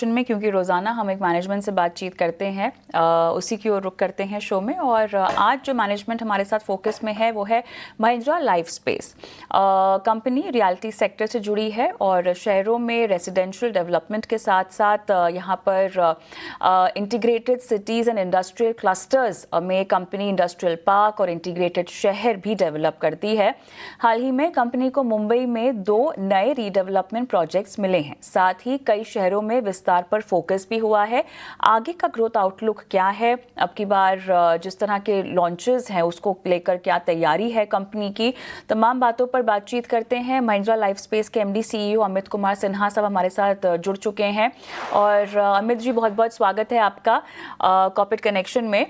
Connection में, क्योंकि रोज़ाना हम एक मैनेजमेंट से बातचीत करते हैं, उसी की ओर रुख करते हैं शो में। और आज जो मैनेजमेंट हमारे साथ फोकस में है वो है Mahindra life space. Company realty sector से जुड़ी है और शहरों में रेजिडेंशियल डेवलपमेंट के साथ साथ यहाँ पर integrated cities and industrial clusters में कंपनी इंडस्ट्रियल पार्क और इंटीग्रेटेड शहर भी डेवलप करती है। हाल ही में कंपनी को मुंबई में 2 नए रीडेवलपमेंट प्रोजेक्ट्स मिले हैं, साथ ही कई शहरों में विस्तार पर फोकस भी हुआ है। आगे का ग्रोथ आउटलुक क्या है, अब की बार जिस तरह के लॉन्चेस हैं उसको लेकर क्या तैयारी है कंपनी की, तमाम बातों पर बातचीत करते हैं। महिंद्रा लाइफ स्पेस के एमडी सीईओ अमित कुमार सिन्हा साहब हमारे साथ जुड़ चुके हैं। और अमित जी, बहुत बहुत स्वागत है आपका कॉर्पोरेट कनेक्शन में।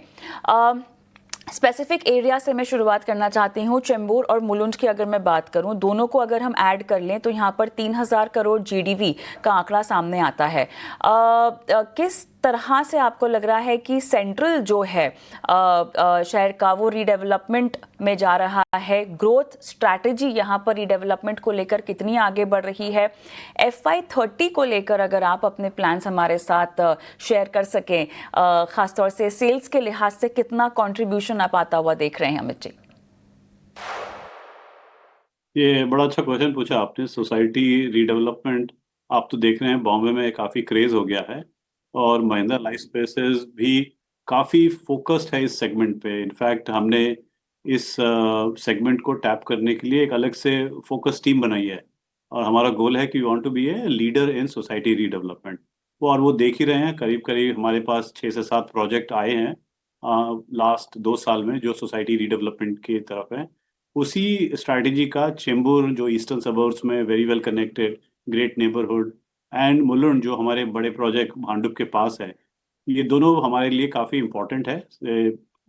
स्पेसिफिक एरिया से मैं शुरुआत करना चाहती हूँ। चेंबूर और मुलुंड की अगर मैं बात करूँ, दोनों को अगर हम ऐड कर लें तो यहाँ पर 3000 करोड़ जीडीवी का आंकड़ा सामने आता है। किस तरह से आपको लग रहा है कि सेंट्रल जो है शहर का वो रीडेवलपमेंट में जा रहा है? ग्रोथ स्ट्रैटेजी यहाँ पर रीडेवलपमेंट को लेकर कितनी आगे बढ़ रही है? FY30 को लेकर अगर आप अपने प्लान्स हमारे साथ शेयर कर सकें, खासतौर से सेल्स के लिहाज से कितना कंट्रीब्यूशन आप आता हुआ देख रहे हैं अमित जी? ये बड़ा अच्छा क्वेश्चन पूछा आपने। सोसाइटी रीडेवलपमेंट आप तो देख रहे हैं बॉम्बे में काफ़ी क्रेज हो गया है और महिंद्रा लाइफ स्पेसेस भी काफ़ी फोकस्ड है इस सेगमेंट पे। इनफैक्ट हमने इस सेगमेंट को टैप करने के लिए एक अलग से फोकस टीम बनाई है और हमारा गोल है कि we want to be a leader in society redevelopment. वो देख ही रहे हैं, करीब करीब हमारे पास 6 से 7 प्रोजेक्ट आए हैं लास्ट 2 साल में जो सोसाइटी रीडेवलपमेंट की तरफ है। उसी स्ट्रैटेजी का चेंबूर जो ईस्टर्न सबर्ब्स में very well connected great neighbourhood and Mulund जो हमारे बड़े प्रोजेक्ट भांडुप के पास है, ये दोनों हमारे लिए काफ़ी इम्पोर्टेंट है।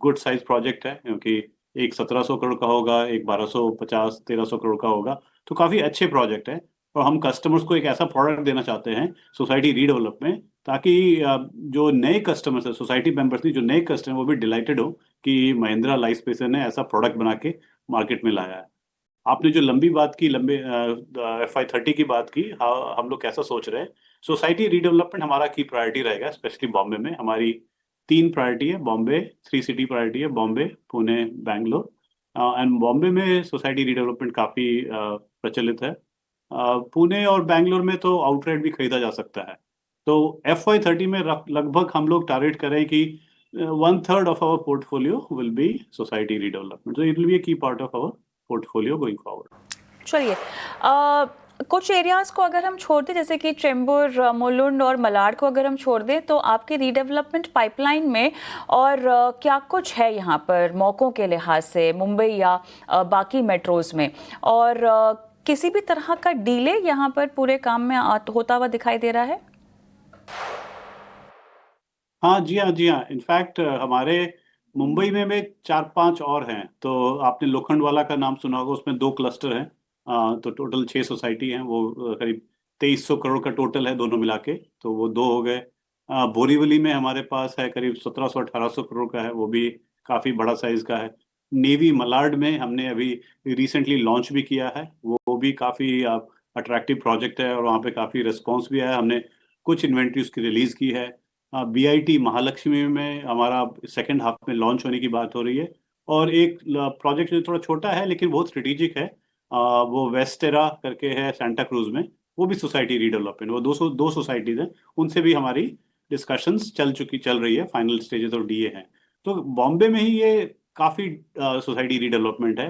गुड साइज प्रोजेक्ट है क्योंकि एक 1700 करोड़ का होगा, एक 1250-1300 करोड़ का होगा, तो काफ़ी अच्छे प्रोजेक्ट है। और हम कस्टमर्स को एक ऐसा प्रोडक्ट देना चाहते हैं सोसाइटी रीडेवलप में, ताकि जो नए कस्टमर्स है, सोसाइटी मेंबर्स नहीं, जो नए कस्टमर वो भी डिलाइटेड हो कि महिंद्रा लाइफ स्पेस ने ऐसा प्रोडक्ट बना के मार्केट में लाया है। आपने जो लंबी बात की, लंबे FY30 की बात की, हाँ, हम लोग कैसा सोच रहे हैं। सोसाइटी रीडेवलपमेंट हमारा की प्रायोरिटी रहेगा, स्पेशली बॉम्बे में। हमारी 3 प्रायोरिटी है बॉम्बे, 3 सिटी प्रायोरिटी है बॉम्बे, पुणे, बैंगलोर। एंड बॉम्बे में सोसाइटी रीडेवलपमेंट काफ़ी प्रचलित है। पुणे और बैंगलोर में तो आउटराइट भी खरीदा जा सकता है। तो FY30 में लगभग हम लोग टारगेट करें कि 1/3 of our portfolio will be society redevelopment. So it will be a key part of our portfolio going forward. चलिए, कुछ एरियाज को अगर हम छोड़ दें, जैसे कि चेंबूर, मुलुंड और मलाड को अगर हम छोड़ दें, तो आपकी रीडेवलपमेंट पाइपलाइन में और क्या कुछ है यहाँ पर मौक़ों के लिहाज से मुंबई या बाकी मेट्रोज में? और किसी भी तरह का डिले यहाँ पर पूरे काम में होता हुआ दिखाई दे रहा है? हाँ जी, हाँ जी, हाँ। इनफैक्ट हमारे मुंबई में 4-5 और हैं। तो आपने लोखंडवाला का नाम सुना होगा, उसमें 2 क्लस्टर हैं। तो टोटल 6 सोसाइटी हैं। वो करीब 2300 करोड़ का टोटल है दोनों मिला के, तो वो 2 हो गए। बोरीवली में हमारे पास है करीब 1700-1800 करोड़ का है, वो भी काफ़ी बड़ा साइज का है। नेवी मलाड में हमने अभी रिसेंटली लॉन्च भी किया है, वो भी काफ़ी अट्रैक्टिव प्रोजेक्ट है और वहाँ पे काफ़ी रिस्पॉन्स भी आया। हमने कुछ इन्वेंट्री उसकी रिलीज़ की है। BIT महालक्ष्मी में हमारा सेकेंड हाफ में लॉन्च होने की बात हो रही है। और एक प्रोजेक्ट जो थोड़ा छोटा है लेकिन बहुत स्ट्रेटेजिक है, वो वेस्टेरा करके है सेंटा क्रूज में, वो भी सोसाइटी रीडेवलपमेंट। वो 2 सोसाइटीज हैं, उनसे भी हमारी डिस्कशंस चल रही है, फाइनल स्टेजेस और DA हैं। तो बॉम्बे में ही ये काफ़ी सोसाइटी रीडेवलपमेंट है।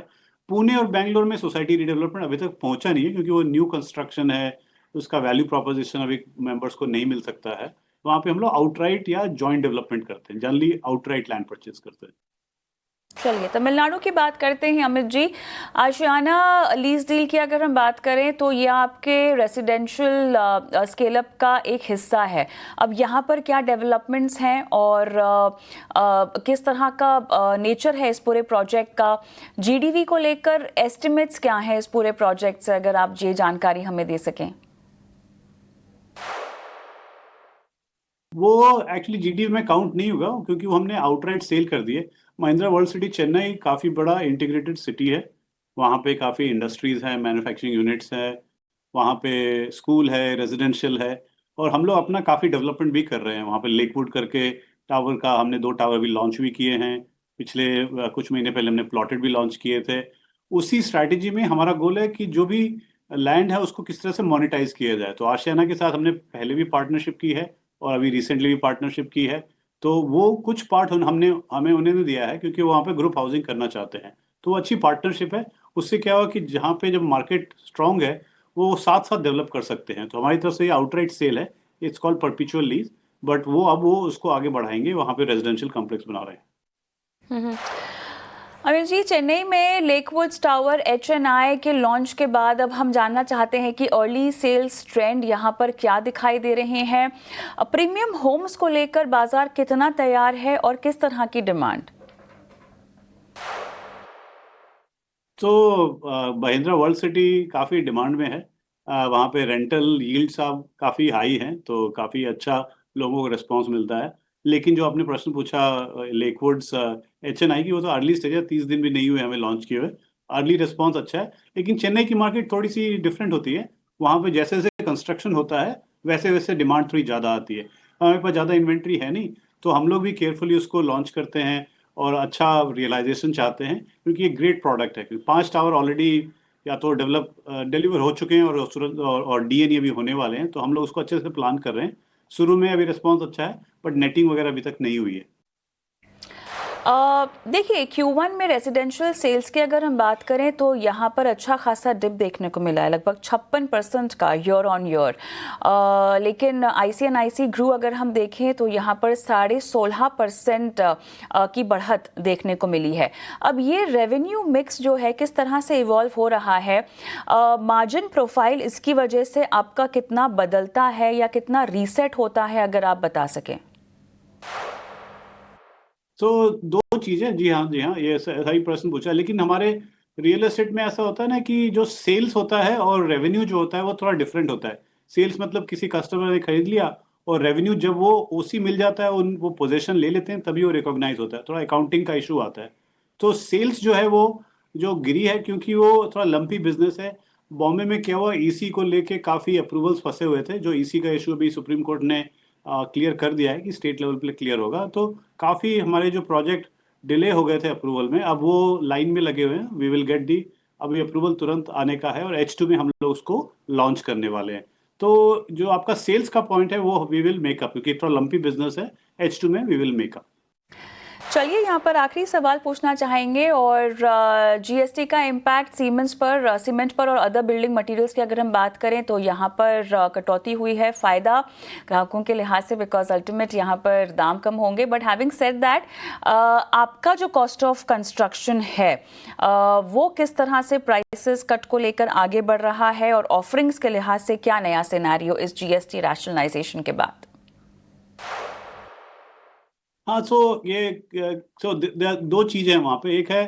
पुणे और बैंगलोर में सोसाइटी रीडेवलपमेंट अभी तक पहुंचा नहीं है क्योंकि वो न्यू कंस्ट्रक्शन है, उसका वैल्यू प्रोपोजिशन अभी मेंबर्स को नहीं मिल सकता है। वहाँ पे हम लोग आउटराइट या जॉइंट डेवलपमेंट करते हैं, जनरली आउटराइट लैंड परचेज करते हैं। चलिए, तमिलनाडु की बात करते हैं अमित जी। आशियाना लीज डील की अगर हम बात करें तो ये आपके रेसिडेंशियल स्केल अप का एक हिस्सा है। अब यहाँ पर क्या डेवलपमेंट्स हैं और किस तरह का नेचर है इस पूरे प्रोजेक्ट का? GDV को लेकर एस्टिमेट्स क्या हैं इस पूरे प्रोजेक्ट से, अगर आप ये जानकारी हमें दे सकें? वो एक्चुअली GDV में काउंट नहीं होगा क्योंकि वो हमने आउटराइट सेल कर दिए। महिंद्रा वर्ल्ड सिटी चेन्नई काफ़ी बड़ा इंटीग्रेटेड सिटी है। वहाँ पे काफ़ी इंडस्ट्रीज़ हैं, मैन्युफैक्चरिंग यूनिट्स हैं, वहाँ पे स्कूल है, रेजिडेंशियल है। और हम लोग अपना काफ़ी डेवलपमेंट भी कर रहे हैं। वहाँ पे लेकवुड करके टावर का हमने 2 टावर भी लॉन्च भी किए हैं। पिछले कुछ महीने पहले हमने प्लॉटेड भी लॉन्च किए थे। उसी स्ट्रैटेजी में हमारा गोल है कि जो भी लैंड है उसको किस तरह से मोनेटाइज किया जाए। तो आशियाना के साथ हमने पहले भी पार्टनरशिप की है और अभी रिसेंटली भी पार्टनरशिप की है। तो वो कुछ पार्ट हमने हमें उन्हें दिया है क्योंकि वो वहाँ पे ग्रुप हाउसिंग करना चाहते हैं। तो वो अच्छी पार्टनरशिप है। उससे क्या हुआ कि जहाँ पे जब मार्केट स्ट्रांग है वो साथ साथ डेवलप कर सकते हैं। तो हमारी तरफ से ये आउटराइट सेल है। It's called perpetual lease. But वो अब वो उसको आगे बढ़ाएंगे, वहाँ पे रेजिडेंशियल कॉम्प्लेक्स बना रहे हैं। अनिल जी, चेन्नई में लेकवुड्स टावर HNI के लॉन्च के बाद अब हम जानना चाहते हैं कि अर्ली सेल्स ट्रेंड यहाँ पर क्या दिखाई दे रहे हैं। प्रीमियम होम्स को लेकर बाजार कितना तैयार है और किस तरह की डिमांड? तो महिंद्रा वर्ल्ड सिटी काफ़ी डिमांड में है। वहाँ पे रेंटल यील्ड्स अब काफ़ी हाई हैं, तो काफ़ी अच्छा लोगों को रिस्पांस मिलता है। लेकिन जो आपने प्रश्न पूछा लेकवुड्स HNI की, वो तो अर्ली स्टेज है, 30 दिन भी नहीं हुए हमें लॉन्च किए हुए। अर्ली रिस्पांस अच्छा है। लेकिन चेन्नई की मार्केट थोड़ी सी डिफरेंट होती है। वहाँ पे जैसे जैसे कंस्ट्रक्शन होता है वैसे वैसे डिमांड थोड़ी ज़्यादा आती है। हमारे पास ज़्यादा इन्वेंट्री है नहीं, तो हम लोग भी केयरफुली उसको लॉन्च करते हैं और अच्छा रियलाइजेशन चाहते हैं क्योंकि ये ग्रेट प्रोडक्ट है। क्योंकि 5 टावर ऑलरेडी या तो डिलीवर हो चुके हैं और DNE भी होने वाले हैं। तो हम लोग उसको अच्छे से प्लान कर रहे हैं। शुरू में अभी रिस्पांस अच्छा है, बट नेटिंग वगैरह अभी तक नहीं हुई है। देखिए, Q1 में रेजिडेंशियल सेल्स की अगर हम बात करें तो यहाँ पर अच्छा खासा डिप देखने को मिला है, लगभग 56% का ईयर ऑन ईयर। लेकिन IC&IC ग्रू अगर हम देखें तो यहाँ पर 16.5% की बढ़त देखने को मिली है। अब ये रेवेन्यू मिक्स जो है किस तरह से इवॉल्व हो रहा है, मार्जिन प्रोफाइल इसकी वजह से आपका कितना बदलता है या कितना रीसेट होता है, अगर आप बता सकें। तो 2 चीजें, जी हाँ जी हाँ, ये सही प्रश्न पूछा। लेकिन हमारे रियल एस्टेट में ऐसा होता है ना कि जो सेल्स होता है और रेवेन्यू जो होता है वो थोड़ा डिफरेंट होता है। सेल्स मतलब किसी कस्टमर ने खरीद लिया, और रेवेन्यू जब वो ओसी मिल जाता है, उन वो पोजीशन ले लेते हैं, तभी वो रिकॉग्नाइज होता है। थोड़ा अकाउंटिंग का इशू आता है। तो सेल्स जो है वो जो गिरी है क्योंकि वो थोड़ा लंपी बिजनेस है। बॉम्बे में क्या हुआ, ईसी को लेके काफी अप्रूवल्स फंसे हुए थे। जो ईसी का इशू अभी सुप्रीम कोर्ट ने क्लियर कर दिया है कि स्टेट लेवल पे क्लियर होगा। तो काफ़ी हमारे जो प्रोजेक्ट डिले हो गए थे अप्रूवल में, अब वो लाइन में लगे हुए हैं। वी विल गेट दी, अभी अप्रूवल तुरंत आने का है और H2 में हम लोग उसको लॉन्च करने वाले हैं। तो जो आपका सेल्स का पॉइंट है वो वी विल मेकअप, क्योंकि थोड़ा लंपी बिजनेस है। H2 में वी विल मेकअप। चलिए, यहाँ पर आखिरी सवाल पूछना चाहेंगे और GST का इम्पैक्ट सीमेंट पर और अदर बिल्डिंग मटेरियल्स की अगर हम बात करें तो यहाँ पर कटौती हुई है। फ़ायदा ग्राहकों के लिहाज से, बिकॉज अल्टीमेट यहाँ पर दाम कम होंगे। बट हैविंग सेड दैट, आपका जो कॉस्ट ऑफ कंस्ट्रक्शन है वो किस तरह से प्राइसेस कट को लेकर आगे बढ़ रहा है, और ऑफरिंग्स के लिहाज से क्या नया सिनेरियो इस GST रैशनलाइजेशन के बाद? हाँ, सो 2 चीजें हैं वहाँ पे। एक है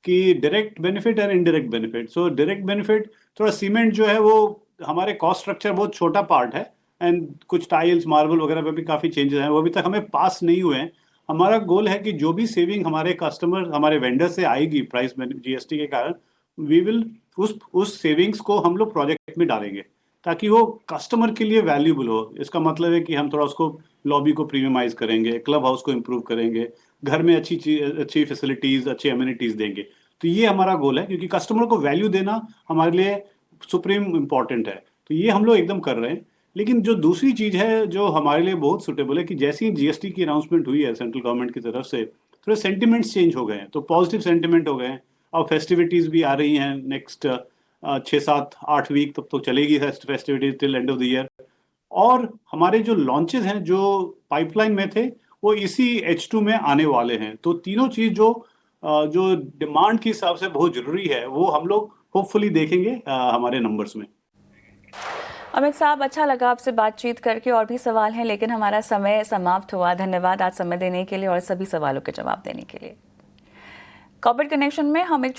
कि डायरेक्ट बेनिफिट और indirect benefit. So direct benefit, थोड़ा सीमेंट जो है वो हमारे कॉस्ट स्ट्रक्चर बहुत छोटा पार्ट है, एंड कुछ टाइल्स मार्बल वगैरह पे भी काफ़ी चेंजेस हैं, वो अभी तक हमें पास नहीं हुए हैं। हमारा गोल है कि जो भी सेविंग हमारे कस्टमर हमारे वेंडर से आएगी प्राइस में GST के कारण, वी विल उस सेविंग्स को हम लोग प्रोजेक्ट में डालेंगे ताकि वो कस्टमर के लिए वैल्यूबल हो। इसका मतलब है कि हम थोड़ा उसको लॉबी को प्रीमियमाइज करेंगे, क्लब हाउस को इम्प्रूव करेंगे, घर में अच्छी फैसिलिटीज, अच्छी एमिनिटीज देंगे। तो ये हमारा गोल है, क्योंकि कस्टमर को वैल्यू देना हमारे लिए सुप्रीम इम्पोर्टेंट है। तो ये हम लोग एकदम कर रहे हैं। लेकिन जो दूसरी चीज है जो हमारे लिए बहुत सुटेबल है, कि जैसे ही GST की अनाउंसमेंट हुई है सेंट्रल गवर्नमेंट की तरफ से, थोड़े सेंटिमेंट्स चेंज हो गए हैं। तो पॉजिटिव सेंटिमेंट हो गए हैं। अब फेस्टिविटीज भी आ रही हैं नेक्स्ट 6, 7, 8 वीक तब तो चलेगी festivities till end of the year. और हमारे जो लॉन्चेस हैं जो पाइपलाइन में थे वो इसी H2 में आने वाले हैं। तो तीनों चीज जो डिमांड के हिसाब से बहुत जरूरी है वो हम लोग होपफुली देखेंगे हमारे नंबर्स में। अमित साहब, अच्छा लगा आपसे बातचीत करके। और भी सवाल हैं लेकिन हमारा समय समाप्त हुआ। धन्यवाद आज समय देने के लिए और सभी सवालों के जवाब देने के लिए। कॉर्पोरेट कनेक्शन में हम एक